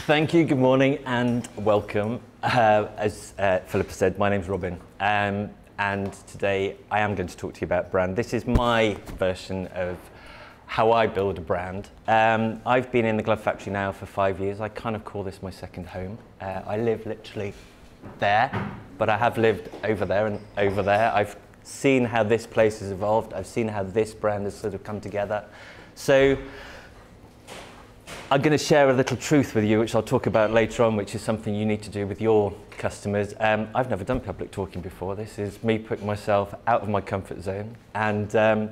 Thank you, good morning and welcome. As Philippa said, my name's Robin, and today I am going to talk to you about brand. This is my version of how I build a brand. I've been in the glove factory now for 5 years. I kind of call this my second home. I live literally there, but I have lived over there and over there. I've seen how this place has evolved. I've seen how this brand has sort of come together. So I'm going to share a little truth with you, which I'll talk about later on, which is something you need to do with your customers. I've never done public talking before. This is me putting myself out of my comfort zone. And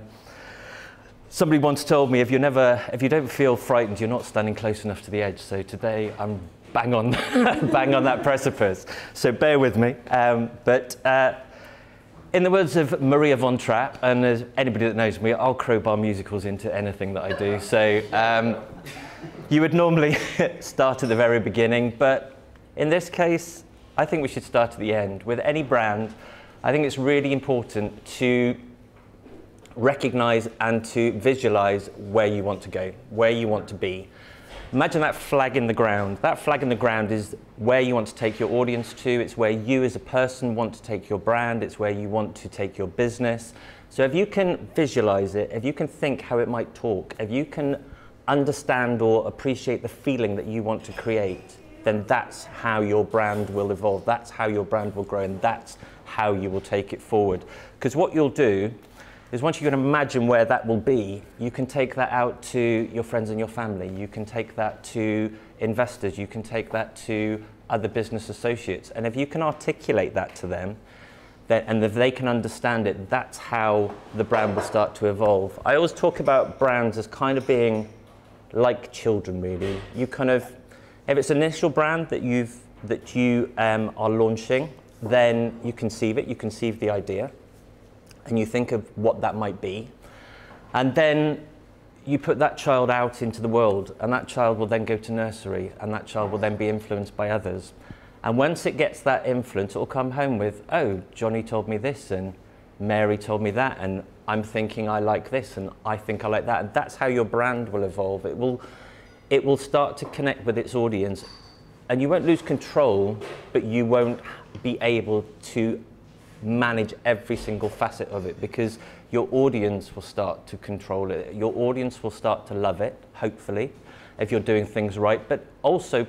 somebody once told me, if you don't feel frightened, you're not standing close enough to the edge. So today I'm bang on, bang on that precipice. So bear with me. In the words of Maria von Trapp, and as anybody that knows me, I'll crowbar musicals into anything that I do. So you would normally start at the very beginning, but in this case, I think we should start at the end. With any brand, I think it's really important to recognize and to visualize where you want to go, where you want to be. Imagine that flag in the ground. That flag in the ground is where you want to take your audience to. It's where you as a person want to take your brand. It's where you want to take your business. So if you can visualize it, if you can think how it might talk, if you can understand or appreciate the feeling that you want to create, then that's how your brand will evolve. That's how your brand will grow, and that's how you will take it forward. Because what you'll do is, once you can imagine where that will be, you can take that out to your friends and your family. You can take that to investors. You can take that to other business associates. And if you can articulate that to them, and if they can understand it, that's how the brand will start to evolve. I always talk about brands as kind of being like children, really. You kind of, if it's an initial brand that you are launching, then you conceive it, you conceive the idea, and you think of what that might be. And then you put that child out into the world, and that child will then go to nursery, and that child will then be influenced by others. And once it gets that influence, it will come home with, oh, Johnny told me this, and Mary told me that, and I'm thinking I like this, and I think I like that. And that's how your brand will evolve. It will start to connect with its audience, and you won't lose control, but you won't be able to manage every single facet of it, because your audience will start to control it. Your audience will start to love it, hopefully, if you're doing things right, but also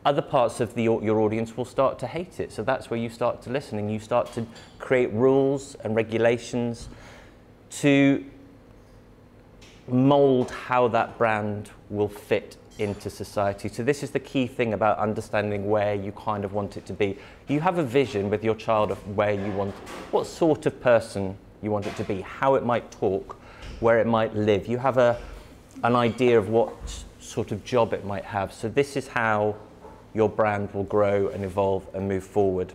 other parts of your audience will start to hate it. So that's where you start to listen, and you start to create rules and regulations to mold how that brand will fit into society. So this is the key thing about understanding where you kind of want it to be. You have a vision with your child of where you want, what sort of person you want it to be, how it might talk, where it might live. You have an idea of what sort of job it might have. So this is how your brand will grow and evolve and move forward.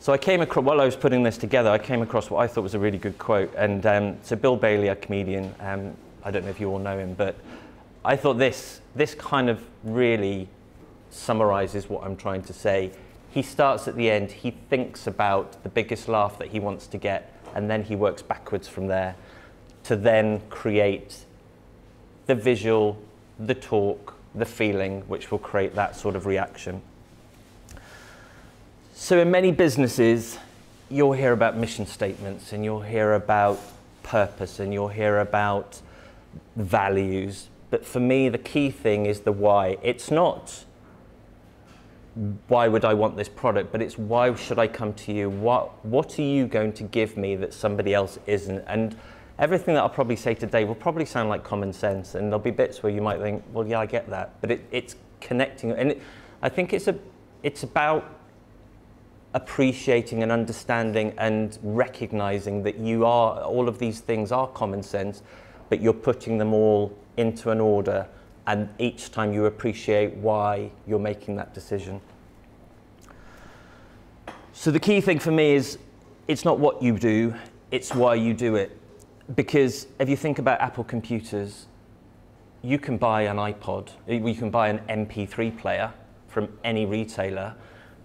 So I came across, while I was putting this together, I came across what I thought was a really good quote. And so Bill Bailey, a comedian, I don't know if you all know him, but I thought this kind of really summarizes what I'm trying to say. He starts at the end, he thinks about the biggest laugh that he wants to get, and then he works backwards from there to then create the visual, the talk, the feeling, which will create that sort of reaction. So in many businesses, you'll hear about mission statements, and you'll hear about purpose, and you'll hear about values. But for me, the key thing is the why. It's not why would I want this product, but it's why should I come to you? What are you going to give me that somebody else isn't? And everything that I'll probably say today will probably sound like common sense, and there'll be bits where you might think, well, yeah, I get that. But it's connecting, and I think it's about appreciating and understanding and recognizing that all of these things are common sense, but you're putting them all into an order, and each time you appreciate why you're making that decision. So the key thing for me is, it's not what you do, it's why you do it. Because if you think about Apple computers, you can buy an iPod, you can buy an MP3 player from any retailer,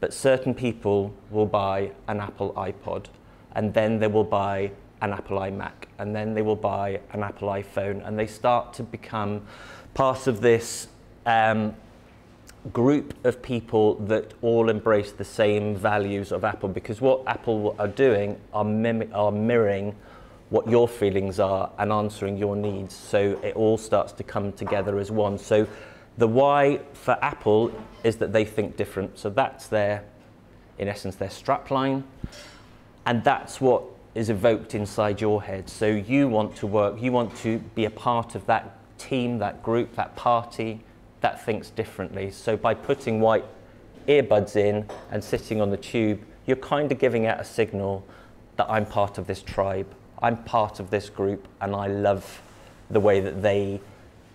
but certain people will buy an Apple iPod, and then they will buy an Apple iMac, and then they will buy an Apple iPhone, and they start to become part of this group of people that all embrace the same values of Apple, because what Apple are doing are mirroring what your feelings are and answering your needs. So it all starts to come together as one. So the why for Apple is that they think different. So that's their, in essence, their strapline. And that's what is evoked inside your head. So you want to work, you want to be a part of that team, that group, that party that thinks differently. So by putting white earbuds in and sitting on the tube, you're kind of giving out a signal that I'm part of this tribe. I'm part of this group, and I love the way that they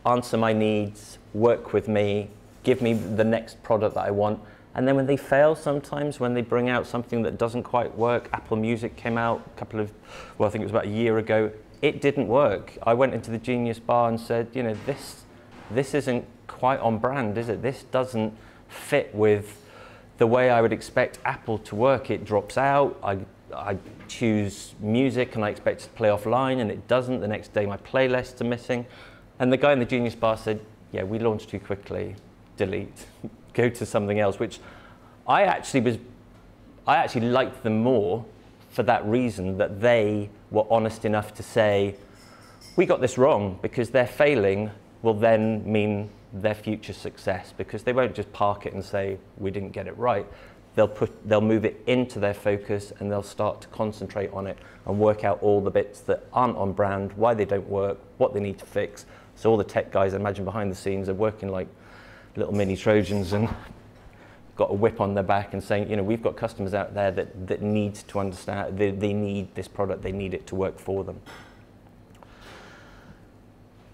answer my needs, work with me, give me the next product that I want. And then when they fail sometimes, when they bring out something that doesn't quite work, Apple Music came out a couple of, well, I think it was about a year ago, it didn't work. I went into the Genius bar and said, you know, this isn't quite on brand, is it? This doesn't fit with the way I would expect Apple to work. It drops out, I choose music and I expect it to play offline, and it doesn't. The next day my playlists are missing. And the guy in the Genius bar said, yeah, we launched too quickly, delete, go to something else, which I actually liked them more for that reason, that they were honest enough to say, we got this wrong, because their failing will then mean their future success, because they won't just park it and say, we didn't get it right. They'll move it into their focus, and they'll start to concentrate on it and work out all the bits that aren't on brand, why they don't work, what they need to fix. So all the tech guys, I imagine behind the scenes, are working like little mini Trojans and got a whip on their back and saying, you know, we've got customers out there that need to understand, they need this product, they need it to work for them.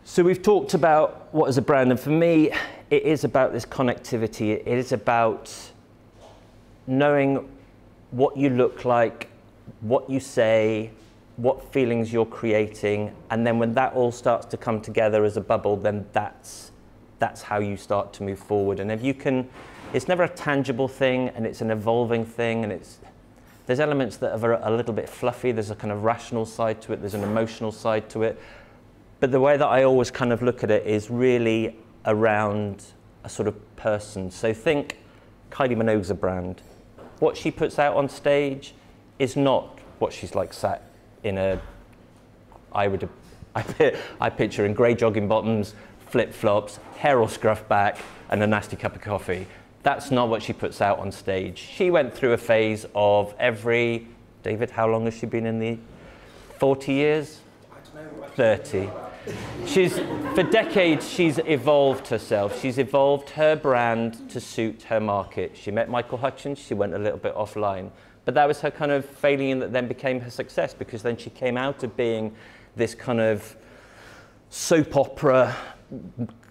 So we've talked about what is a brand, and for me, it is about this connectivity. It is about knowing what you look like, what you say, what feelings you're creating, and then when that all starts to come together as a bubble, then that's how you start to move forward. And if you can, it's never a tangible thing, and it's an evolving thing, and there's elements that are a little bit fluffy, there's a kind of rational side to it, there's an emotional side to it. But the way that I always kind of look at it is really around a sort of person. So think Kylie Minogue's a brand. What she puts out on stage is not what she's like sat in a, I picture in grey jogging bottoms, flip-flops, hair all scruffed back, and a nasty cup of coffee. That's not what she puts out on stage. She went through a phase of every, David, how long has she been in the 40 years? 30. For decades, she's evolved herself. She's evolved her brand to suit her market. She met Michael Hutchence, she went a little bit offline. But that was her kind of failing that then became her success, because then she came out of being this kind of soap opera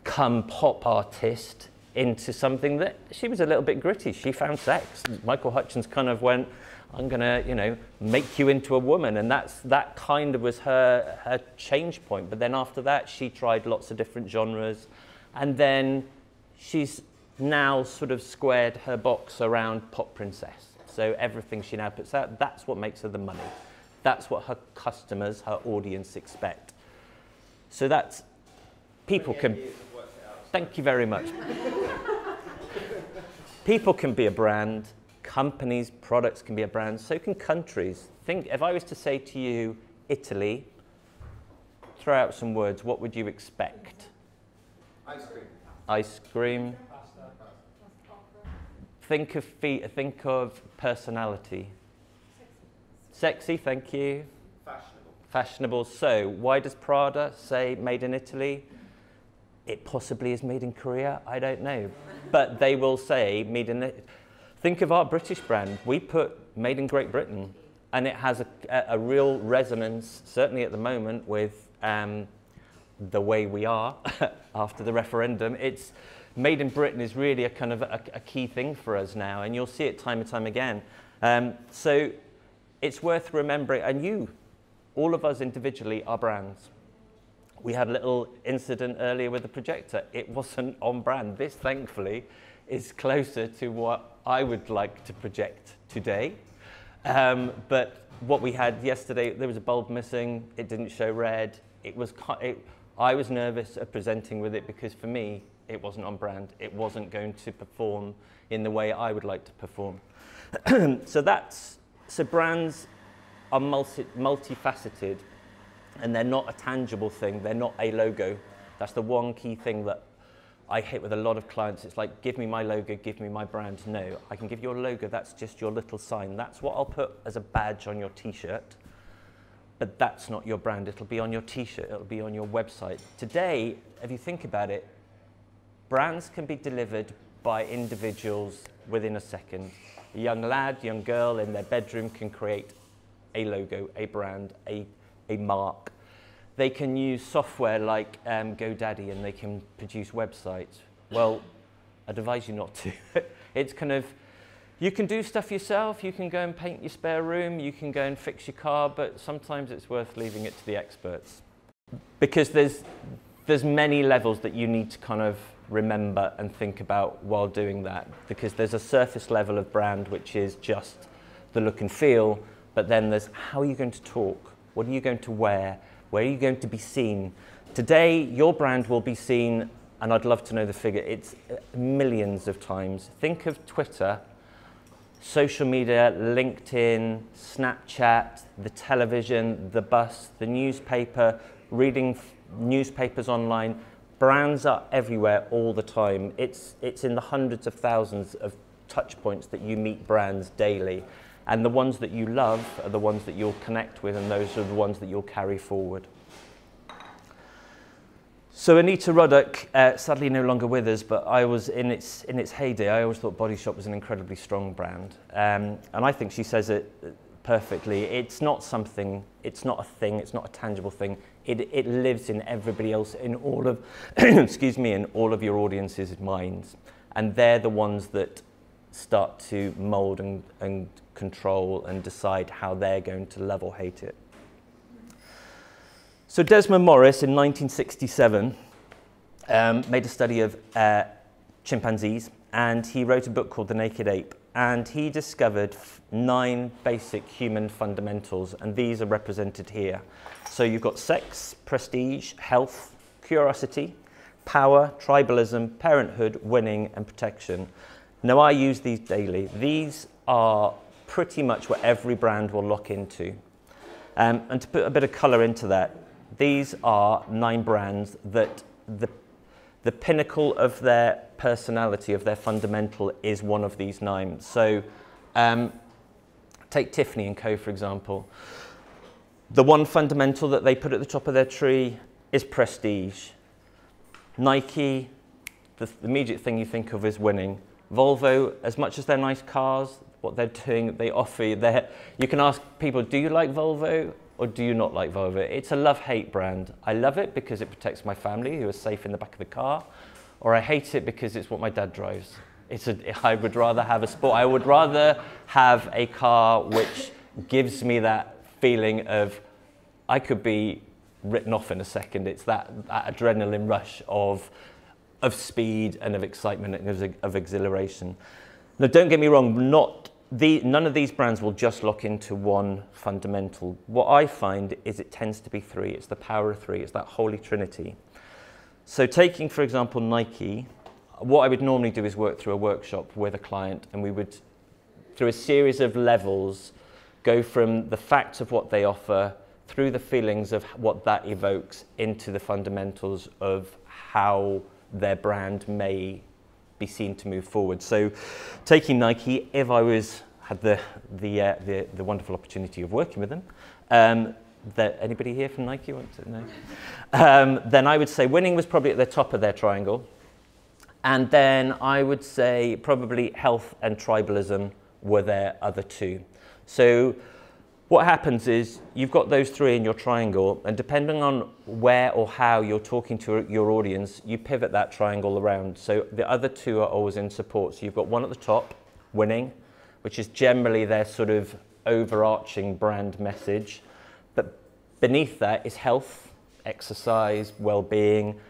come pop artist into something that she was a little bit gritty. She found sex. Michael Hutchence kind of went, I'm gonna, you know, make you into a woman, and that kind of was her change point. But then after that, she tried lots of different genres, and then she's now sort of squared her box around pop princess. So everything she now puts out, that's what makes her the money. That's what her customers, her audience expect. So that's, people can, thank you very much. People can be a brand. Companies, products can be a brand, so can countries. Think, if I was to say to you, Italy, throw out some words, what would you expect? Ice cream. Ice cream. Think of feet, think of personality. Sexy, thank you. Fashionable. Fashionable. So, why does Prada say made in Italy? It possibly is made in Korea, I don't know. But they will say made in Italy. Think of our British brand. We put made in Great Britain, and it has a real resonance, certainly at the moment, with the way we are after the referendum. It's made in Britain is really a kind of a key thing for us now, and you'll see it time and time again. So it's worth remembering, and you, all of us individually, are brands. We had a little incident earlier with the projector. It wasn't on brand. This, thankfully, is closer to what I would like to project today. But what we had yesterday, there was a bulb missing. It didn't show red. I was nervous of presenting with it, because for me, it wasn't on brand. It wasn't going to perform in the way I would like to perform. So brands are multifaceted, and they're not a tangible thing. They're not a logo. That's the one key thing that I hit with a lot of clients. It's like, give me my logo, give me my brand. No, I can give you a logo. That's just your little sign. That's what I'll put as a badge on your t-shirt. But that's not your brand. It'll be on your t-shirt. It'll be on your website. Today, if you think about it, brands can be delivered by individuals within a second. A young lad, young girl in their bedroom can create a logo, a brand, a mark. They can use software like GoDaddy, and they can produce websites. Well, I'd advise you not to. It's kind of, you can do stuff yourself. You can go and paint your spare room. You can go and fix your car, but sometimes it's worth leaving it to the experts. Because there's many levels that you need to kind of remember and think about while doing that. Because there's a surface level of brand, which is just the look and feel, but then there's how are you going to talk? What are you going to wear? Where are you going to be seen? Today, your brand will be seen, and I'd love to know the figure, it's millions of times. Think of Twitter, social media, LinkedIn, Snapchat, the television, the bus, the newspaper, reading newspapers online. Brands are everywhere all the time. It's in the hundreds of thousands of touch points that you meet brands daily. And the ones that you love are the ones that you'll connect with, and those are the ones that you'll carry forward. So Anita Roddick, sadly no longer with us, but I was in its heyday. I always thought Body Shop was an incredibly strong brand. And I think she says it perfectly. It's not something, it's not a thing, it's not a tangible thing. It lives in everybody else, in all of, excuse me, in all of your audience's minds. And they're the ones that start to mold and control and decide how they're going to love or hate it. So Desmond Morris in 1967 made a study of chimpanzees, and he wrote a book called The Naked Ape, and he discovered 9 basic human fundamentals, and these are represented here. So you've got sex, prestige, health, curiosity, power, tribalism, parenthood, winning, and protection. Now, I use these daily. These are pretty much what every brand will lock into. And to put a bit of colour into that, these are 9 brands that the pinnacle of their personality, of their fundamental, is one of these 9. So take Tiffany & Co, for example. The one fundamental that they put at the top of their tree is prestige. Nike, the immediate thing you think of is winning. Volvo, as much as they're nice cars, what they're doing, they offer you, you can ask people, do you like Volvo or do you not like Volvo? It's a love-hate brand. I love it because it protects my family who are safe in the back of the car, or I hate it because it's what my dad drives. I would rather have a sport. I would rather have a car which gives me that feeling of I could be written off in a second. It's that adrenaline rush of speed and of excitement and of exhilaration. Now, don't get me wrong, none of these brands will just lock into one fundamental. What I find is it tends to be 3. It's the power of 3. It's that holy trinity. So taking, for example, Nike, what I would normally do is work through a workshop with a client, and we would, through a series of levels, go from the facts of what they offer, through the feelings of what that evokes, into the fundamentals of how their brand may be seen to move forward. So taking Nike, if I had the wonderful opportunity of working with them, anybody here from Nike want to know? Then I would say winning was probably at the top of their triangle. And then I would say probably health and tribalism were their other 2. So what happens is you've got those 3 in your triangle, and depending on where or how you're talking to your audience, you pivot that triangle around. So the other 2 are always in support. So you've got one at the top, winning, which is generally their sort of overarching brand message. But beneath that is health, exercise, well-being,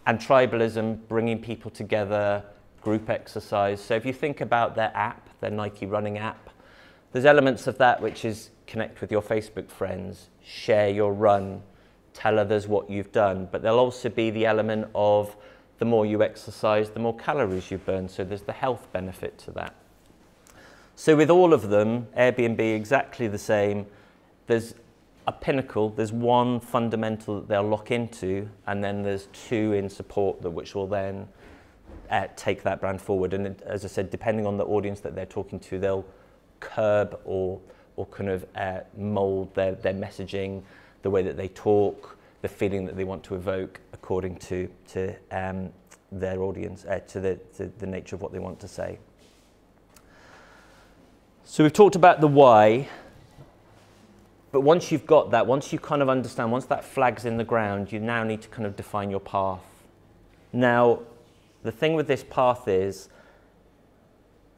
and tribalism, bringing people together, group exercise. So if you think about their app, their Nike running app, there's elements of that which is connect with your Facebook friends, share your run, tell others what you've done. But there'll also be the element of the more you exercise, the more calories you burn. So there's the health benefit to that. So with all of them, Airbnb exactly the same. There's a pinnacle, there's one fundamental that they'll lock into, and then there's two in support that which will then take that brand forward. And as I said, depending on the audience that they're talking to, they'll curb or kind of mold their messaging, the way that they talk, the feeling that they want to evoke according to their audience, to the nature of what they want to say. So we've talked about the why, but once you've got that, once you kind of understand, once that flag's in the ground, you now need to kind of define your path. Now, the thing with this path is,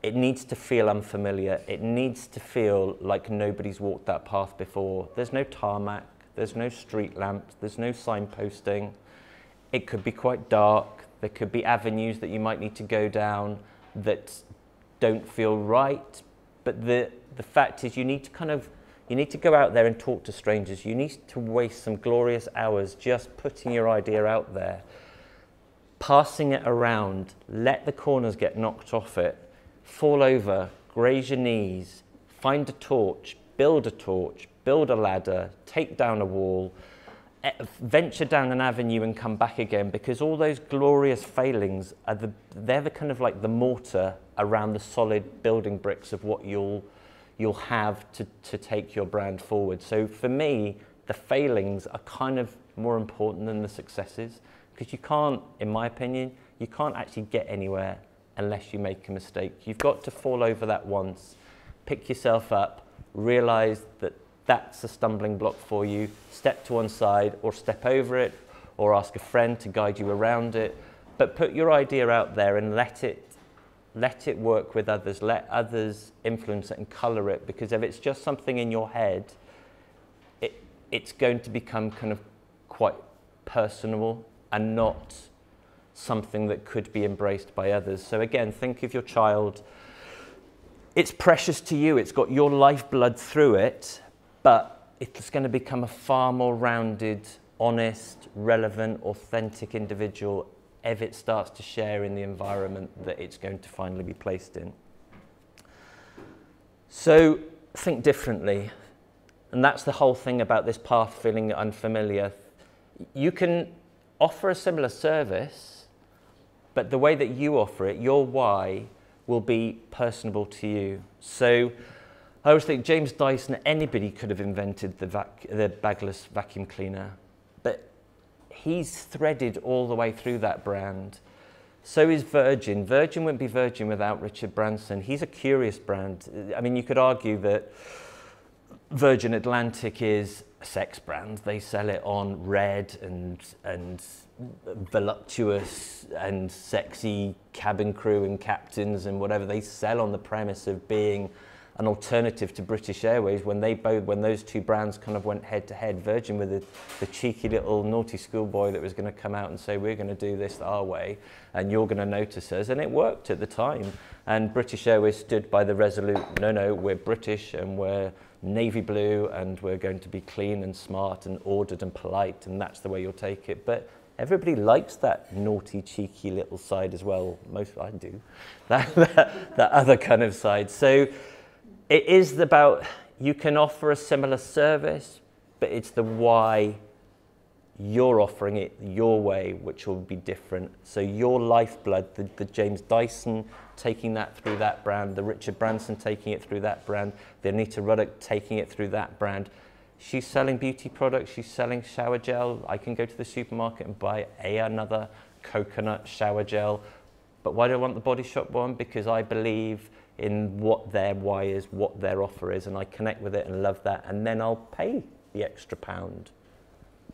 it needs to feel unfamiliar. It needs to feel like nobody's walked that path before. There's no tarmac, there's no street lamps, there's no signposting. It could be quite dark. There could be avenues that you might need to go down that don't feel right. But the fact is, you need to go out there and talk to strangers. You need to waste some glorious hours just putting your idea out there, passing it around, let the corners get knocked off it, fall over, graze your knees, find a torch, build a ladder, take down a wall, venture down an avenue and come back again, because all those glorious failings they're the kind of like the mortar around the solid building bricks of what you'll have to take your brand forward. So for me, the failings are kind of more important than the successes, because you can't, in my opinion, you can't actually get anywhere unless you make a mistake. You've got to fall over that once, pick yourself up, realize that that's a stumbling block for you, step to one side or step over it, or ask a friend to guide you around it. But put your idea out there and let it work with others, let others influence it and colour it, because if it's just something in your head, it's going to become kind of quite personal and not something that could be embraced by others. So again, think of your child. It's precious to you, it's got your lifeblood through it, but it's going to become a far more rounded, honest, relevant, authentic individual if it starts to share in the environment that it's going to finally be placed in. So think differently. And that's the whole thing about this path feeling unfamiliar. You can offer a similar service, but the way that you offer it, your why, will be personable to you. So I always think James Dyson, anybody could have invented the bagless vacuum cleaner, but he's threaded all the way through that brand. So is Virgin. Virgin wouldn't be Virgin without Richard Branson. He's a curious brand. I mean, you could argue that Virgin Atlantic is a sex brand. They sell it on red and voluptuous and sexy cabin crew and captains and whatever. They sell on the premise of being an alternative to British Airways. When those two brands kind of went head to head, Virgin with the cheeky little naughty schoolboy that was going to come out and say, we're going to do this our way and you're going to notice us, and it worked at the time. And British Airways stood by the resolute, no, we're British and we're navy blue and we're going to be clean and smart and ordered and polite, and that's the way you'll take it. But everybody likes that naughty, cheeky little side as well. I do. That other kind of side. So it is about, you can offer a similar service, but it's the why you're offering it your way, which will be different. So your lifeblood, the James Dyson taking that through that brand, the Richard Branson taking it through that brand, the Anita Ruddock taking it through that brand. She's selling beauty products, she's selling shower gel. I can go to the supermarket and buy another coconut shower gel. But why do I want the Body Shop one? Because I believe in what their why is, what their offer is, and I connect with it and love that, and then I'll pay the extra £1.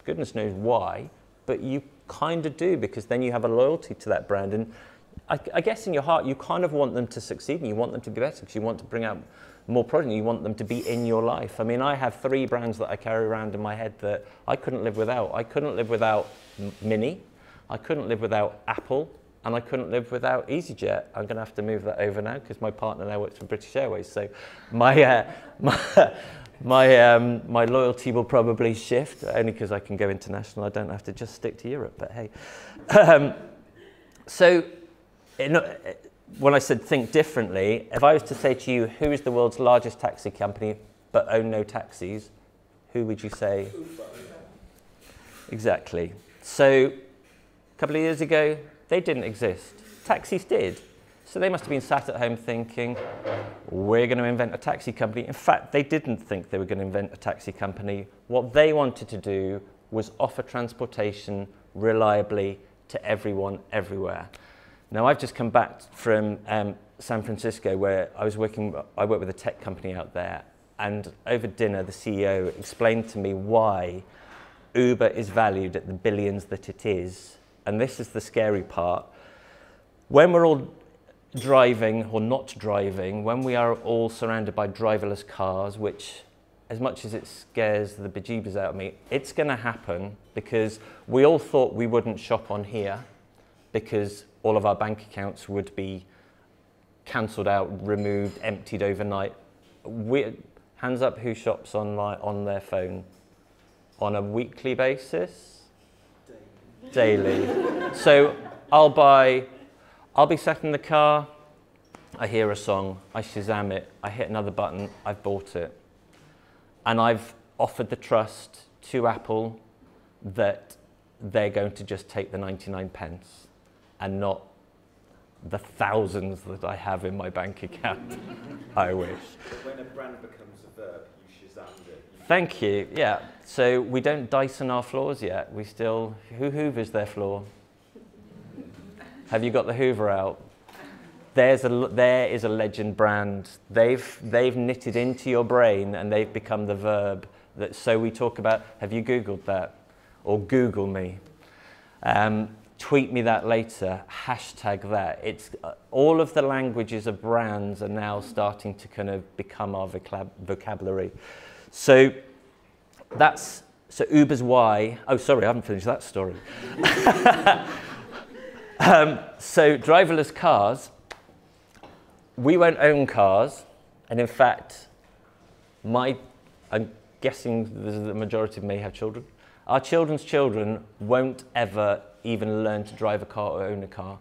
Goodness knows why, but you kind of do, because then you have a loyalty to that brand. And I guess in your heart, you kind of want them to succeed and you want them to be better, because you want to bring out more product and you want them to be in your life. I mean, I have 3 brands that I carry around in my head that I couldn't live without. I couldn't live without Mini, I couldn't live without Apple, and I couldn't live without EasyJet. I'm going to have to move that over now because my partner now works for British Airways. So my loyalty will probably shift, only because I can go international. I don't have to just stick to Europe, but hey. So when I said think differently, if I was to say to you, who is the world's largest taxi company but own no taxis, who would you say? Exactly. So a couple of years ago, they didn't exist. Taxis did. So they must have been sat at home thinking, we're going to invent a taxi company. In fact, they didn't think they were going to invent a taxi company. What they wanted to do was offer transportation reliably to everyone, everywhere. Now, I've just come back from San Francisco, where I work with a tech company out there, and over dinner, the CEO explained to me why Uber is valued at the billions that it is. And this is the scary part. When we're all driving or not driving, when we are all surrounded by driverless cars, which as much as it scares the bejeebers out of me, it's going to happen, because we all thought we wouldn't shop on here because all of our bank accounts would be cancelled out, removed, emptied overnight. Hands up who shops on their phone on a weekly basis? Daily. So I'll be sat in the car, I hear a song, I Shazam it, I hit another button, I've bought it. And I've offered the trust to Apple that they're going to just take the 99 pence and not the thousands that I have in my bank account. I wish. When a brand becomes a verb, you Shazammed it. Thank you, yeah. So we don't Dyson our floors yet. We still, who hoovers their floor? Have you got the Hoover out? There is a legend brand. They've knitted into your brain and they've become the verb. So we talk about, have you Googled that? Or Google me. Tweet me that later, hashtag that. It's all of the languages of brands are now starting to kind of become our vocabulary. So Uber's why. Oh, sorry, I haven't finished that story. So driverless cars, we won't own cars, and in fact, I'm guessing the majority may have children. Our children's children won't ever even learn to drive a car or own a car.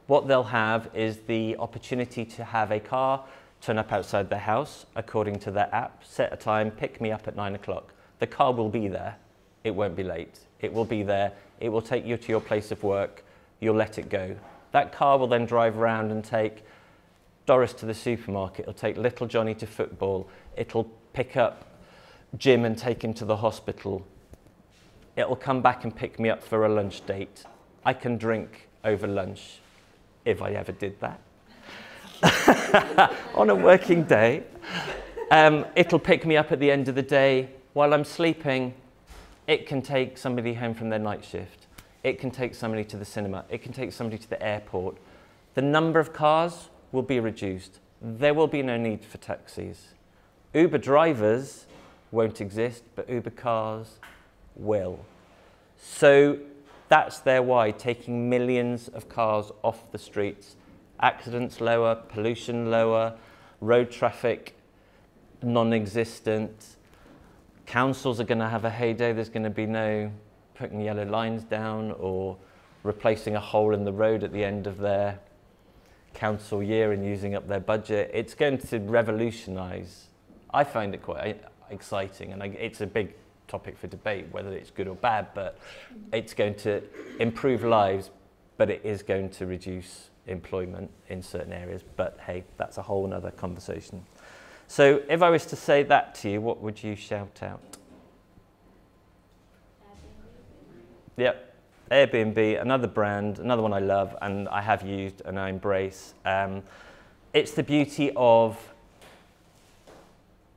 What they'll have is the opportunity to have a car turn up outside their house according to their app, set a time, pick me up at 9 o'clock. The car will be there. It won't be late. It will be there. It will take you to your place of work. You'll let it go. That car will then drive around and take Doris to the supermarket. It'll take little Johnny to football. It'll pick up Jim and take him to the hospital. It'll come back and pick me up for a lunch date. I can drink over lunch, if I ever did that. On a working day. It'll pick me up at the end of the day. While I'm sleeping, it can take somebody home from their night shift. It can take somebody to the cinema. It can take somebody to the airport. The number of cars will be reduced. There will be no need for taxis. Uber drivers won't exist, but Uber cars will. So that's their why, taking millions of cars off the streets. Accidents lower, pollution lower, road traffic non-existent. Councils are going to have a heyday. There's going to be no putting yellow lines down or replacing a hole in the road at the end of their council year and using up their budget. It's going to revolutionise. I find it quite exciting, and it's a big topic for debate whether it's good or bad, but it's going to improve lives, but it is going to reduce employment in certain areas. But hey, that's a whole other conversation. So if I was to say that to you, what would you shout out? Yep, Airbnb, another brand, another one I love and I have used and I embrace. It's the beauty of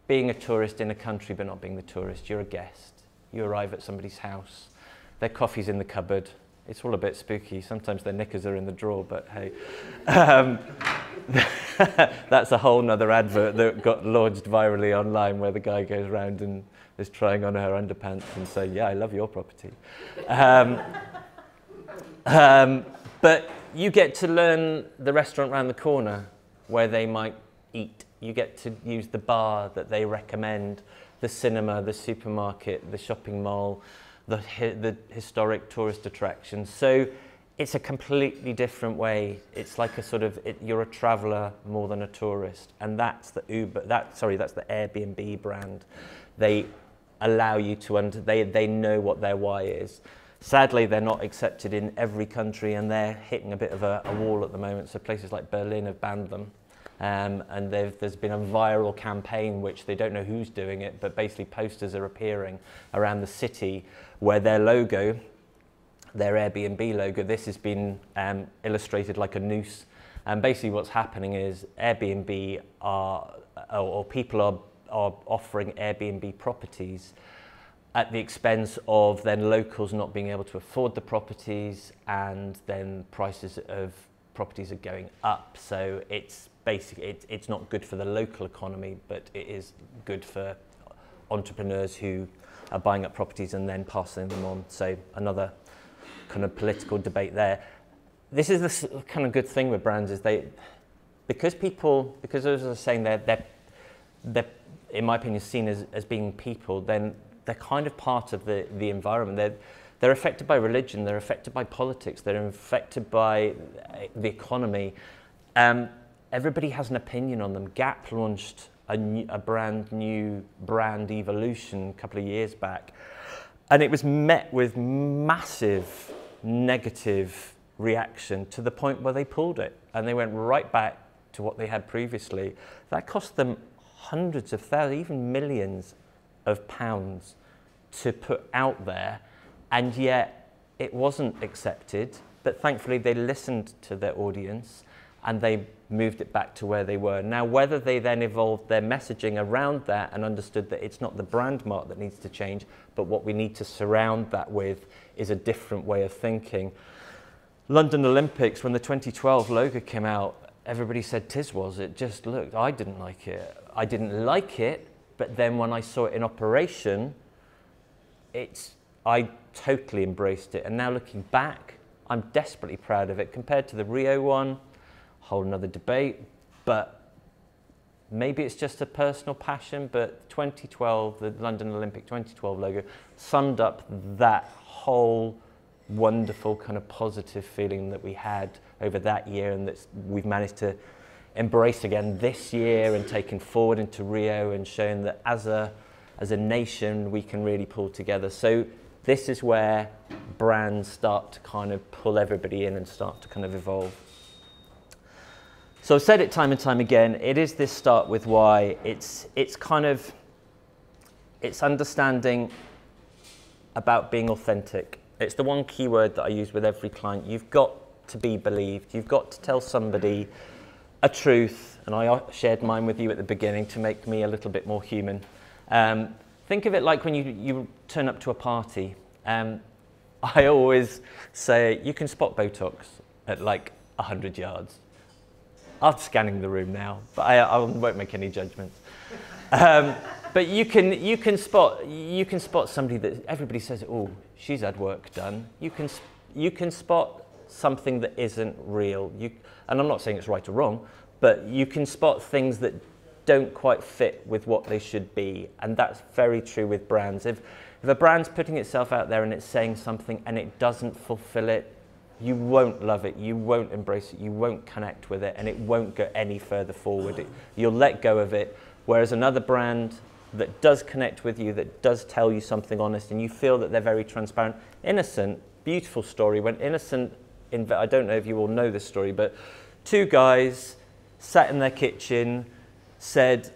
being a tourist in a country but not being the tourist. You're a guest. You arrive at somebody's house. Their coffee's in the cupboard. It's all a bit spooky. Sometimes their knickers are in the drawer, but hey. That's a whole nother advert that got launched virally online where the guy goes around and is trying on her underpants and saying, yeah, I love your property. But you get to learn the restaurant around the corner where they might eat. You get to use the bar that they recommend, the cinema, the supermarket, the shopping mall, the historic tourist attractions. So it's a completely different way. It's like a sort of, you're a traveller more than a tourist. And that's the that's the Airbnb brand. They allow you to, they know what their why is. Sadly, they're not accepted in every country, and they're hitting a bit of a wall at the moment. So places like Berlin have banned them. And there's been a viral campaign, which they don't know who's doing it, but basically posters are appearing around the city where their logo, their Airbnb logo, this has been illustrated like a noose. And basically what's happening is Airbnb or people are offering Airbnb properties at the expense of then locals not being able to afford the properties, and then prices of properties are going up. So it's basically, it's not good for the local economy, but it is good for entrepreneurs who are buying up properties and then passing them on. So another kind of political debate there. This is the kind of good thing with brands, is because as I was saying, they're in my opinion seen as being people, then they're kind of part of the environment. They're affected by religion, they're affected by politics, they're affected by the economy. Everybody has an opinion on them. Gap launched a brand new brand evolution a couple of years back, and it was met with massive negative reaction, to the point where they pulled it and they went right back to what they had previously. That cost them hundreds of thousands, even millions of pounds to put out there, and yet it wasn't accepted. But thankfully they listened to their audience and they moved it back to where they were. Now, whether they then evolved their messaging around that and understood that it's not the brand mark that needs to change, but what we need to surround that with is a different way of thinking. London Olympics, when the 2012 logo came out, everybody said Tiswas. It just looked, I didn't like it. But then when I saw it in operation, I totally embraced it. And now looking back, I'm desperately proud of it. Compared to the Rio one, whole another debate, but maybe it's just a personal passion. But 2012, the London Olympic 2012 logo summed up that whole wonderful kind of positive feeling that we had over that year, and that we've managed to embrace again this year and taken forward into Rio, and shown that as a nation we can really pull together. So this is where brands start to kind of pull everybody in and start to kind of evolve. So I've said it time and time again, it is this start with why. It's understanding about being authentic. It's the one key word that I use with every client. You've got to be believed. You've got to tell somebody a truth, and I shared mine with you at the beginning to make me a little bit more human. Think of it like when you turn up to a party. I always say you can spot Botox at like 100 yards. I'm scanning the room now, but I won't make any judgments. But you can spot somebody that everybody says, oh, she's had work done. You can spot something that isn't real. And I'm not saying it's right or wrong, but you can spot things that don't quite fit with what they should be. And that's very true with brands. If a brand's putting itself out there and it's saying something and it doesn't fulfill it, you won't love it, you won't embrace it, you won't connect with it, and it won't go any further forward. You'll let go of it. Whereas another brand that does connect with you, that does tell you something honest, and you feel that they're very transparent, innocent, beautiful story. When Innocent, I don't know if you all know this story, but two guys sat in their kitchen, said,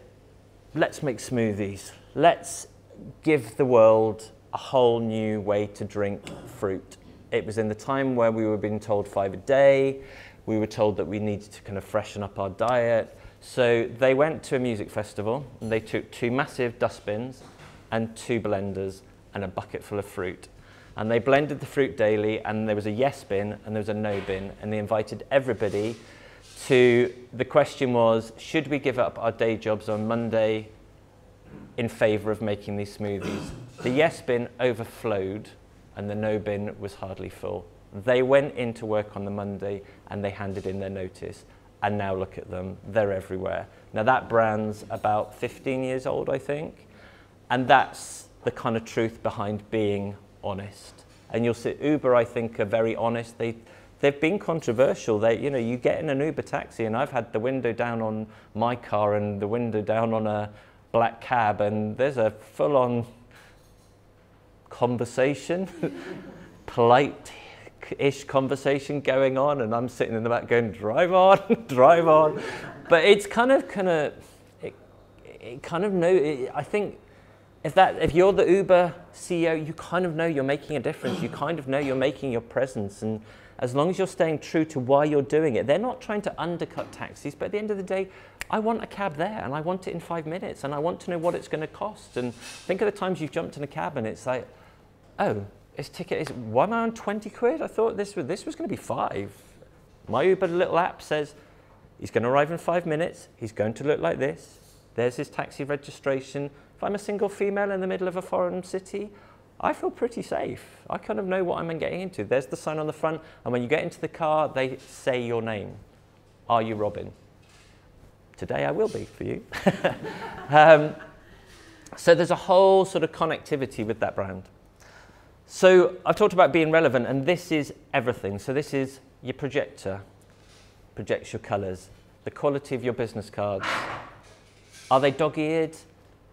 let's make smoothies. Let's give the world a whole new way to drink fruit. It was in the time where we were being told 5 a day. We were told that we needed to kind of freshen up our diet. So they went to a music festival and they took 2 massive dustbins and 2 blenders and a bucket full of fruit. And they blended the fruit daily, and there was a yes bin and there was a no bin, and they invited everybody to, the question was, should we give up our day jobs on Monday in favour of making these smoothies? The yes bin overflowed and the no bin was hardly full. They went into work on the Monday and they handed in their notice, and now look at them, they're everywhere. Now that brand's about 15 years old, I think, and that's the kind of truth behind being honest. And you'll see Uber, I think, are very honest. They they've been controversial. They, you know, you get in an Uber taxi, and I've had the window down on my car and the window down on a black cab, and there's a full-on conversation, polite-ish conversation going on, and I'm sitting in the back going, drive on, drive on. But it's kind of I think if you're the Uber CEO, you kind of know you're making a difference. You kind of know you're making your presence, and as long as you're staying true to why you're doing it, they're not trying to undercut taxis, but at the end of the day, I want a cab there, and I want it in 5 minutes, and I want to know what it's going to cost. And think of the times you've jumped in a cab, and it's like, oh, why am I on 20 quid? I thought this was going to be 5. My Uber little app says he's going to arrive in 5 minutes. He's going to look like this. There's his taxi registration. If I'm a single female in the middle of a foreign city, I feel pretty safe. I kind of know what I'm getting into. There's the sign on the front, and when you get into the car, they say your name. Are you Robin? Today I will be for you. So there's a whole sort of connectivity with that brand. So I've talked about being relevant, and this is everything. So this is your projector, projects your colours, the quality of your business cards. Are they dog-eared?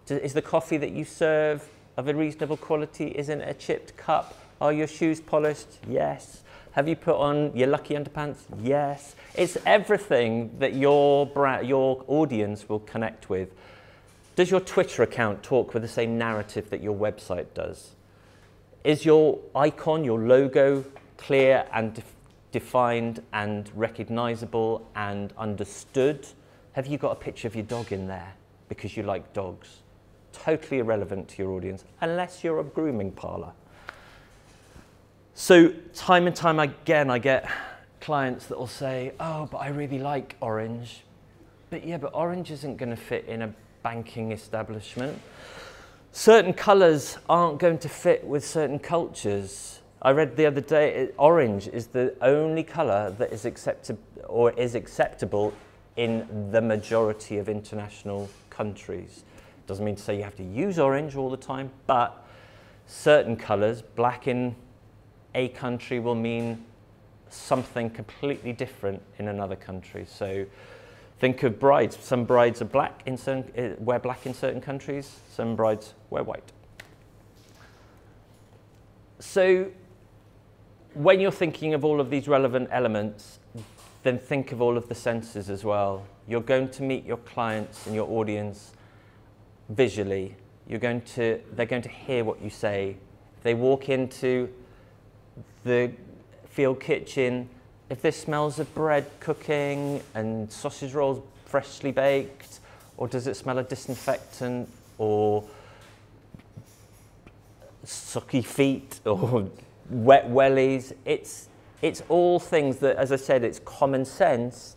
Is the coffee that you serve of a reasonable quality? Isn't it a chipped cup? Are your shoes polished? Yes. Have you put on your lucky underpants? Yes. It's everything that your audience will connect with. Does your Twitter account talk with the same narrative that your website does? Is your icon, your logo, clear and defined and recognizable and understood? Have you got a picture of your dog in there because you like dogs? Totally irrelevant to your audience, unless you're a grooming parlour. So time and time again, I get clients that will say, oh, but I really like orange. But yeah, but orange isn't going to fit in a banking establishment. Certain colours aren't going to fit with certain cultures. I read the other day, orange is the only colour that is acceptable in the majority of international countries. Doesn't mean to say you have to use orange all the time, but certain colours, black in a country will mean something completely different in another country. So think of brides. Some brides are black wear black in certain countries. Some brides wear white. So when you're thinking of all of these relevant elements, then think of all of the senses as well. You're going to meet your clients and your audience visually. They're going to hear what you say. If they walk into the field kitchen, if there smells of bread cooking and sausage rolls freshly baked, or does it smell of disinfectant or sucky feet or wet wellies? It's all things that, as I said, it's common sense,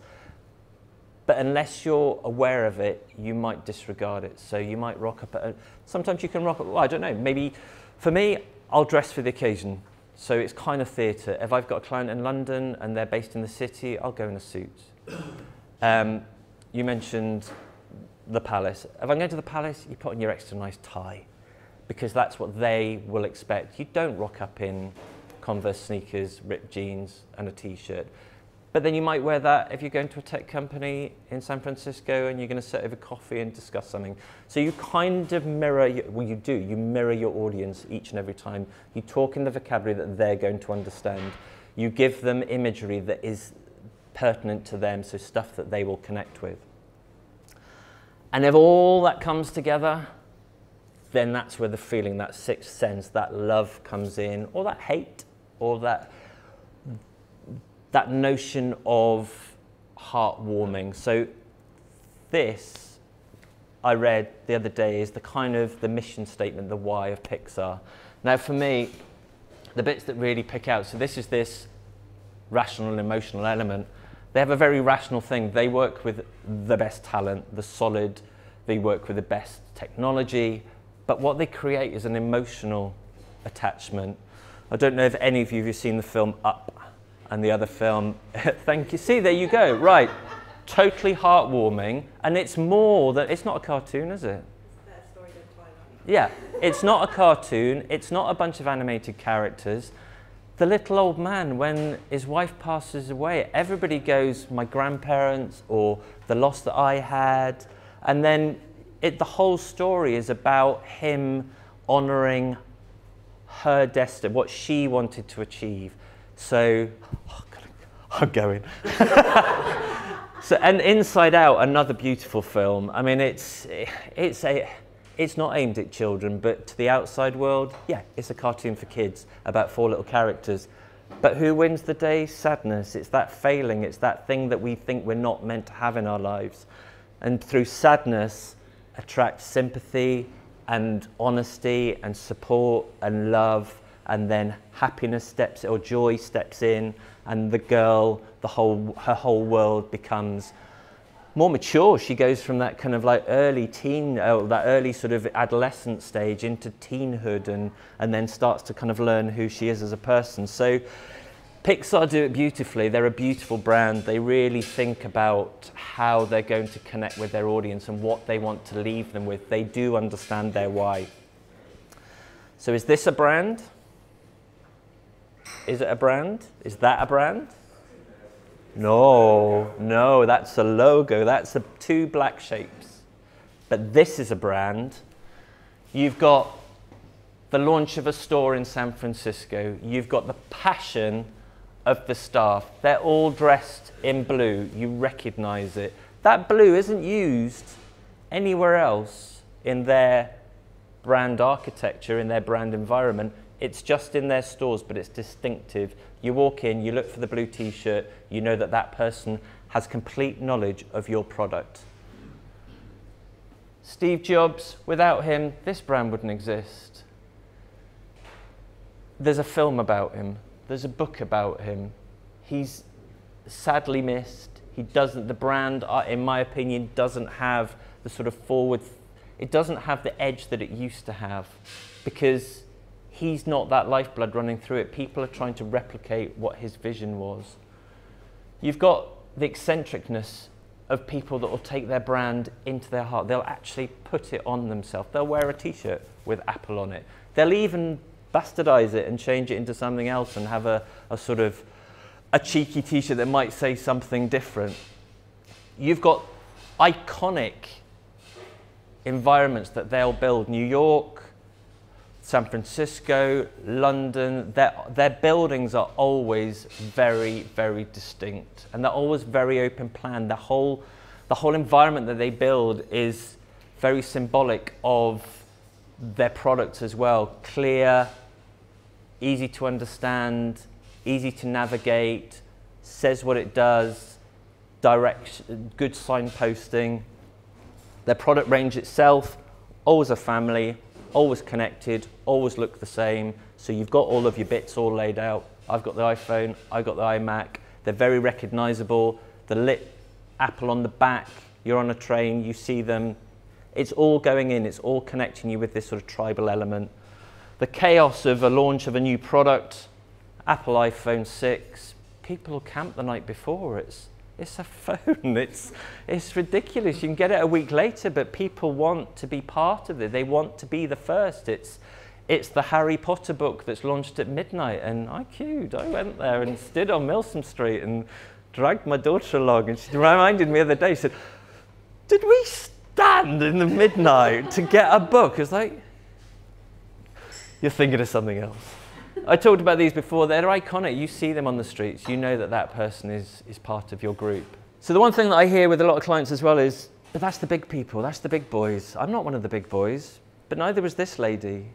but unless you're aware of it, you might disregard it. So you might rock up sometimes you can rock up, well, I don't know, maybe for me, I'll dress for the occasion. So it's kind of theatre. If I've got a client in London and they're based in the city, I'll go in a suit. You mentioned the Palace. If I'm going to the Palace, you put on your extra nice tie, because that's what they will expect. You don't rock up in Converse sneakers, ripped jeans, and a t-shirt. But then you might wear that if you're going to a tech company in San Francisco and you're going to sit over coffee and discuss something. So you kind of mirror, you mirror your audience each and every time. You talk in the vocabulary that they're going to understand. You give them imagery that is pertinent to them, so stuff that they will connect with. And if all that comes together, then that's where the feeling, that sixth sense, that love comes in, or that hate, or that notion of heartwarming. So this, I read the other day, is the kind of the mission statement, the why of Pixar. Now for me, the bits that really pick out, so this is this rational and emotional element. They have a very rational thing. They work with the best talent, the solid, they work with the best technology, but what they create is an emotional attachment. I don't know if any of you have seen the film Up. And the other film, thank you. See, there you go. Right, totally heartwarming, and it's more than, it's not a cartoon, is it? Yeah, it's not a cartoon. It's not a bunch of animated characters. the little old man, when his wife passes away, everybody goes, my grandparents, or the loss that I had. And then the whole story is about him honouring her destiny, what she wanted to achieve. So, oh God, I'm going. So, and Inside Out, another beautiful film. I mean, it's not aimed at children, but to the outside world, yeah, it's a cartoon for kids about 4 little characters. But who wins the day? Sadness. It's that failing. It's that thing that we think we're not meant to have in our lives. And through sadness, attract sympathy and honesty and support and love, and then happiness steps, or joy steps in, and the girl, her whole world becomes more mature. She goes from that kind of like early teen, that early sort of adolescent stage into teenhood, and then starts to kind of learn who she is as a person. So Pixar do it beautifully. They're a beautiful brand. They really think about how they're going to connect with their audience and what they want to leave them with. They do understand their why. So is this a brand? Is it a brand? Is that a brand? No, that's a logo. That's 2 black shapes. But this is a brand. You've got the launch of a store in San Francisco. You've got the passion of the staff. They're all dressed in blue. You recognize it. That blue isn't used anywhere else in their brand architecture, in their brand environment. It's just in their stores, but it's distinctive. You walk in, you look for the blue t-shirt, you know that that person has complete knowledge of your product. Steve Jobs, without him, this brand wouldn't exist. There's a film about him. There's a book about him. He's sadly missed. The brand, in my opinion, doesn't have the sort of it doesn't have the edge that it used to have, because he's not that lifeblood running through it. People are trying to replicate what his vision was. You've got the eccentricness of people that will take their brand into their heart. They'll actually put it on themselves. They'll wear a t-shirt with Apple on it. They'll even bastardize it and change it into something else and have a sort of a cheeky t-shirt that might say something different. You've got iconic environments that they'll build. New York, San Francisco, London, their buildings are always very, very distinct, and they're always very open plan. The whole environment that they build is very symbolic of their products as well. Clear, easy to understand, easy to navigate, says what it does, direction, good signposting. Their product range itself, always a family, always connected, always look the same. So you've got all of your bits all laid out. I've got the iPhone, I've got the iMac. They're very recognizable. The lit Apple on the back, you're on a train, you see them. It's all going in, it's all connecting you with this sort of tribal element. The chaos of a launch of a new product, Apple iPhone 6, people will camp the night before. It's a phone, it's ridiculous. You can get it a week later, but people want to be part of it. They want to be the first. It's the Harry Potter book that's launched at midnight, and I queued. I went there and stood on Milsom Street and dragged my daughter along, and she reminded me the other day, she said, did we stand in the midnight to get a book? It's like, you're thinking of something else. I talked about these before. They're iconic. You see them on the streets. You know that that person is part of your group. So the one thing that I hear with a lot of clients as well is, but that's the big people. That's the big boys. I'm not one of the big boys, but neither was this lady.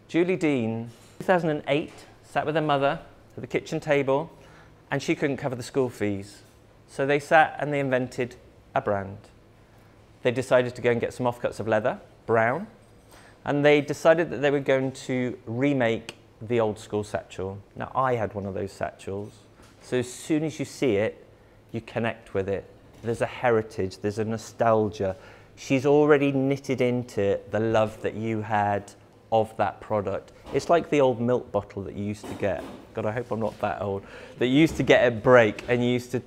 Julie Dean, 2008, sat with her mother at the kitchen table, and she couldn't cover the school fees. So they sat and they invented a brand. They decided to go and get some offcuts of leather, brown, and they decided that they were going to remake the old school satchel. Now, I had one of those satchels, so as soon as you see it, you connect with it. There's a heritage, there's a nostalgia. She's already knitted into it the love that you had of that product. It's like the old milk bottle that you used to get. God, I hope I'm not that old. That you used to get at break, and you used to,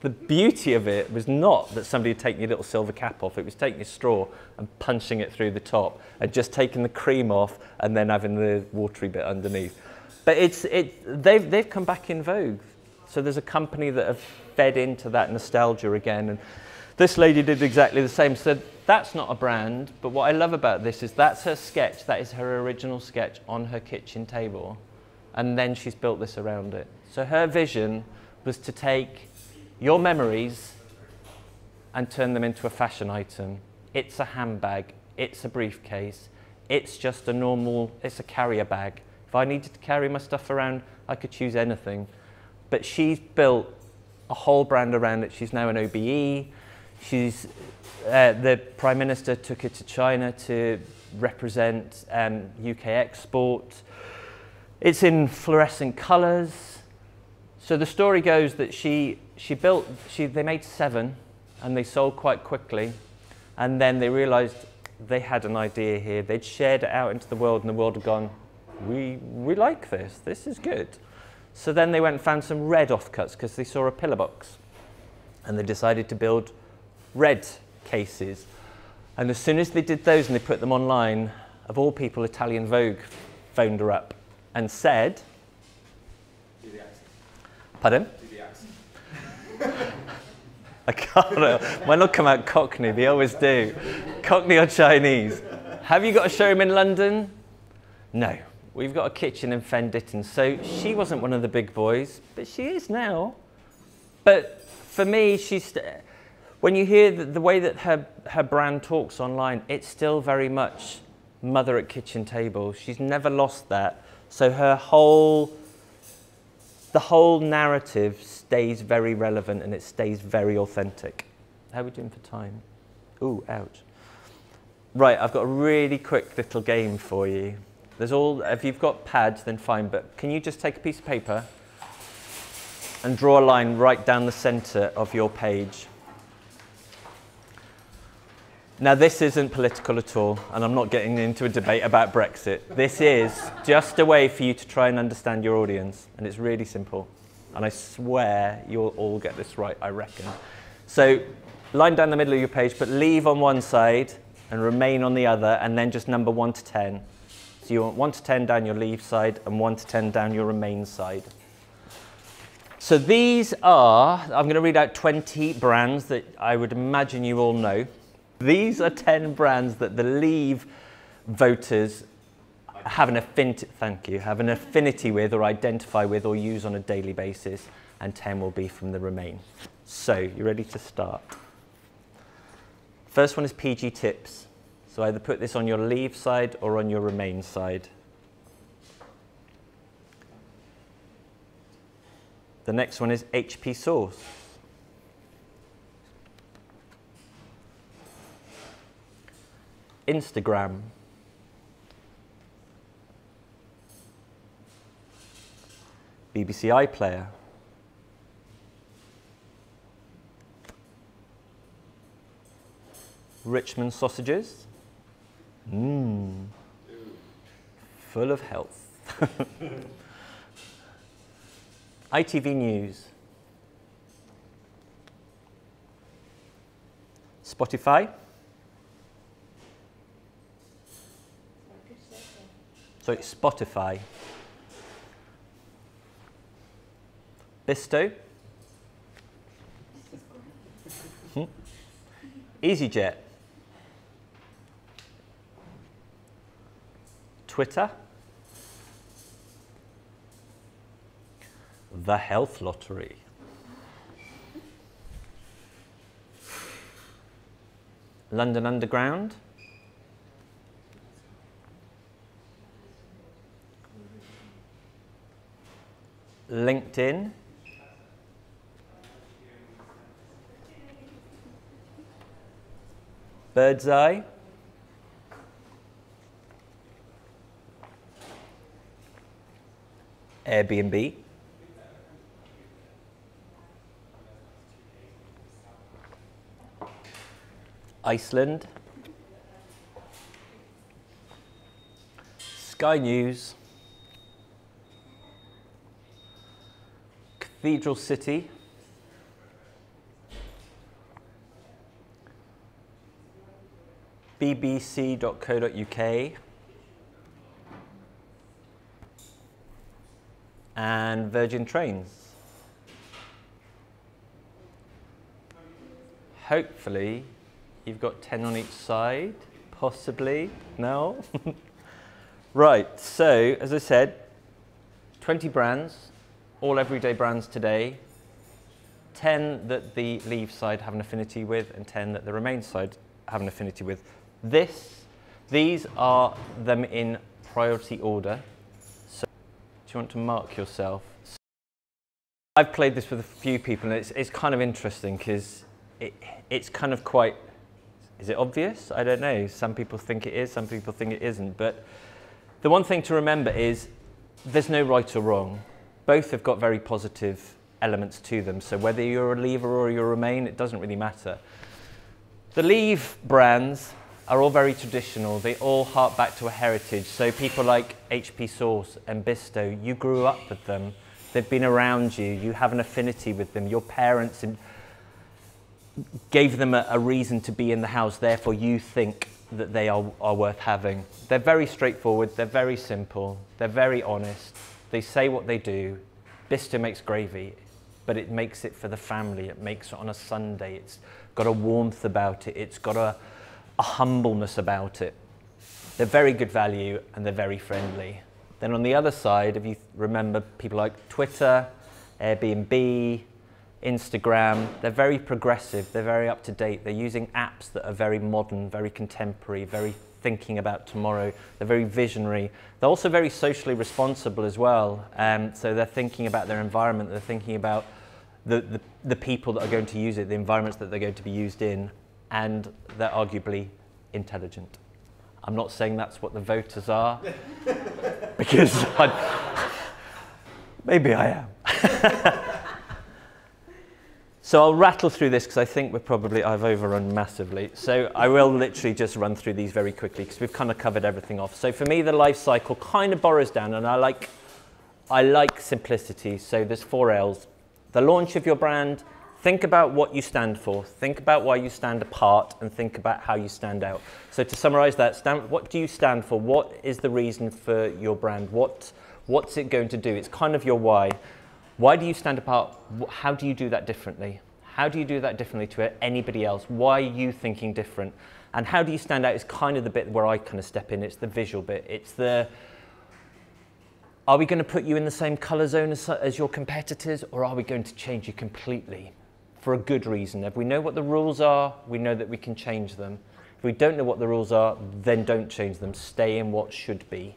the beauty of it was not that somebody had taken your little silver cap off. It was taking a straw and punching it through the top and just taking the cream off and then having the watery bit underneath. But they've come back in vogue. So there's a company that have fed into that nostalgia again. And this lady did exactly the same. So that's not a brand, but what I love about this is that's her sketch. That is her original sketch on her kitchen table. And then she's built this around it. So her vision was to take your memories and turn them into a fashion item. It's a handbag, it's a briefcase, it's just a normal, it's a carrier bag. If I needed to carry my stuff around, I could choose anything. But she's built a whole brand around it. She's now an OBE. The Prime Minister took her to China to represent UK export. It's in fluorescent colours. So the story goes that they made 7 and they sold quite quickly. And then they realised they had an idea here. They'd shared it out into the world and the world had gone, we like this is good. So then they went and found some red offcuts because they saw a pillar box. And they decided to build red cases. And as soon as they did those and they put them online, of all people, Italian Vogue phoned her up and said, Do the accent. Pardon? Do the accent. I can't, why not come out Cockney? They always do. Cockney or Chinese. Have you got a showroom in London? No. We've got a kitchen in Fen Ditton. So she wasn't one of the big boys, but she is now. But for me, when you hear the way that her brand talks online, it's still very much mother at kitchen table. She's never lost that. So the whole narrative stays very relevant and it stays very authentic. How are we doing for time? Ooh, ouch. Right, I've got a really quick little game for you. If you've got pads, then fine, but can you just take a piece of paper and draw a line right down the centre of your page? Now, this isn't political at all, and I'm not getting into a debate about Brexit. This is just a way for you to try and understand your audience, and it's really simple. And I swear you'll all get this right, I reckon. So, line down the middle of your page, but leave on one side and remain on the other, and then just number 1 to 10. So you want 1 to 10 down your leave side and 1 to 10 down your remain side. So these are, I'm going to read out 20 brands that I would imagine you all know. These are 10 brands that the leave voters have an affinity with or identify with or use on a daily basis, and 10 will be from the remain. So, you ready to start? First one is PG Tips. So either put this on your leave side or on your remain side. The next one is HP Sauce. Instagram. BBC iPlayer. Richmond sausages. Full of health. ITV News. Spotify. So it's Spotify. Bisto. EasyJet. Twitter. The Health Lottery. London Underground. LinkedIn. Birdseye. Airbnb. Iceland. Sky News. Cathedral City. BBC.co.uk. and Virgin Trains. Hopefully, you've got 10 on each side, possibly, no? Right, so as I said, 20 brands, all everyday brands today, 10 that the leave side have an affinity with and 10 that the remain side have an affinity with. These are them in priority order. So do you want to mark yourself? I've played this with a few people and it's kind of interesting because it's kind of quite, is it obvious? I don't know. Some people think it is, some people think it isn't. But the one thing to remember is there's no right or wrong. Both have got very positive elements to them. So whether you're a leaver or you're a remain, it doesn't really matter. The leave brands are all very traditional. They all hark back to a heritage. So people like HP Sauce and Bisto, you grew up with them. They've been around you. You have an affinity with them. Your parents gave them a reason to be in the house. Therefore, you think that they are worth having. They're very straightforward. They're very simple. They're very honest. They say what they do. Bisto makes gravy, but it makes it for the family. It makes it on a Sunday. It's got a warmth about it. It's got a humbleness about it. They're very good value and they're very friendly. Then on the other side, if you remember people like Twitter, Airbnb, Instagram, they're very progressive, they're very up to date. They're using apps that are very modern, very contemporary, very thinking about tomorrow. They're very visionary. They're also very socially responsible as well. So they're thinking about their environment. They're thinking about the people that are going to use it, the environments that they're going to be used in, and they're arguably intelligent. I'm not saying that's what the voters are, because maybe I am. So I'll rattle through this because I think I've overrun massively. So I will literally just run through these very quickly because we've kind of covered everything off. So for me, the life cycle kind of borrows down, and I like simplicity. So there's 4 L's. The launch of your brand. Think about what you stand for. Think about why you stand apart, and think about how you stand out. So to summarize that, what do you stand for? What is the reason for your brand? What's it going to do? It's kind of your why. Why do you stand apart? How do you do that differently? How do you do that differently to anybody else? Why are you thinking different? And how do you stand out is kind of the bit where I kind of step in. It's the visual bit. It's are we going to put you in the same color zone as your competitors, or are we going to change you completely? For a good reason. If we know what the rules are, we know that we can change them. If we don't know what the rules are, then don't change them. Stay in what should be.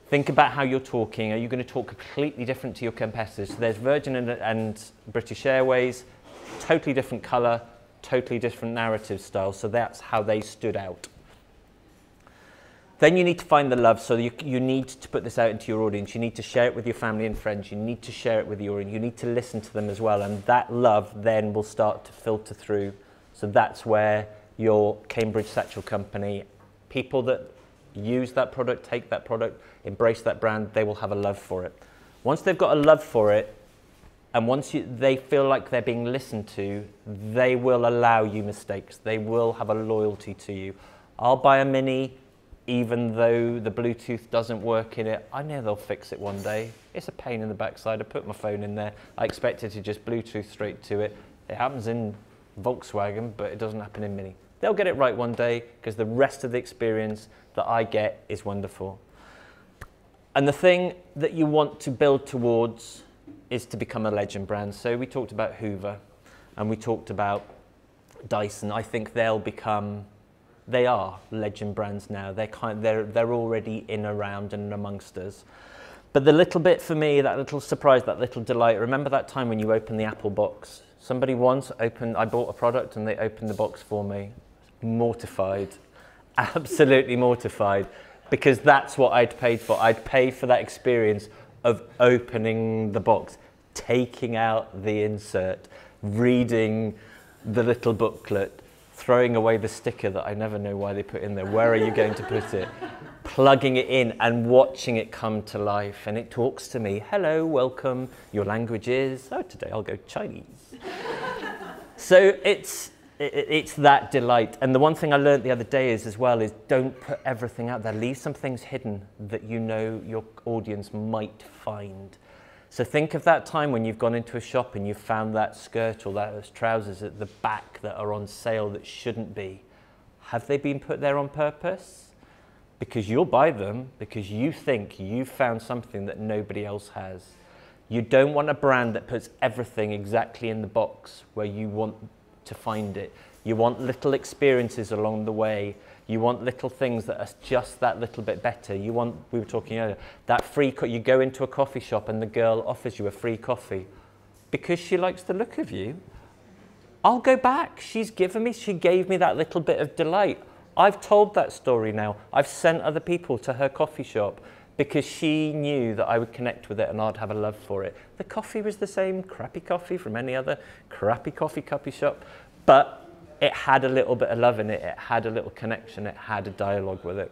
Think about how you're talking. Are you going to talk completely different to your competitors? So there's Virgin and British Airways, totally different colour, totally different narrative style. So that's how they stood out. Then you need to find the love. So you need to put this out into your audience. You need to share it with your family and friends. You need to share it with your audience. You need to listen to them as well. And that love then will start to filter through. So that's where your Cambridge Satchel Company, people that use that product, take that product, embrace that brand, they will have a love for it. Once they've got a love for it, and once they feel like they're being listened to, they will allow you mistakes. They will have a loyalty to you. I'll buy a Mini, even though the Bluetooth doesn't work in it. I know they'll fix it one day. It's a pain in the backside. I put my phone in there. I expect it to just Bluetooth straight to it. It happens in Volkswagen, but it doesn't happen in Mini. They'll get it right one day because the rest of the experience that I get is wonderful. And the thing that you want to build towards is to become a legend brand. So we talked about Hoover and we talked about Dyson. I think they are legend brands now. They're already in, around and amongst us. But the little bit for me, that little surprise, that little delight, remember that time when you opened the Apple box? Somebody once I bought a product and they opened the box for me. Mortified, absolutely mortified, because that's what I'd paid for. I'd paid for that experience of opening the box, taking out the insert, reading the little booklet, throwing away the sticker that I never know why they put in there. Where are you going to put it? Plugging it in and watching it come to life. And it talks to me. Hello, welcome. Your language is, oh, today I'll go Chinese. So it's that delight. And the one thing I learned the other day is don't put everything out there. Leave some things hidden that you know your audience might find. So think of that time when you've gone into a shop and you've found that skirt or those trousers at the back that are on sale that shouldn't be. Have they been put there on purpose? Because you'll buy them because you think you've found something that nobody else has. You don't want a brand that puts everything exactly in the box where you want to find it. You want little experiences along the way. You want little things that are just that little bit better. You want, we were talking earlier, that free, you go into a coffee shop and the girl offers you a free coffee because she likes the look of you. I'll go back. She gave me that little bit of delight. I've told that story now. I've sent other people to her coffee shop because she knew that I would connect with it and I'd have a love for it. The coffee was the same crappy coffee from any other crappy coffee shop, but it had a little bit of love in it, it had a little connection, it had a dialogue with it.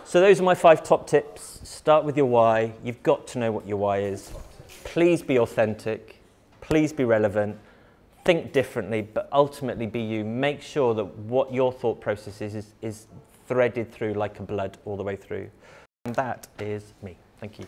So those are my 5 top tips. Start with your why. You've got to know what your why is. Please be authentic. Please be relevant. Think differently, but ultimately be you. Make sure that what your thought process is threaded through like a blood all the way through. And that is me. Thank you.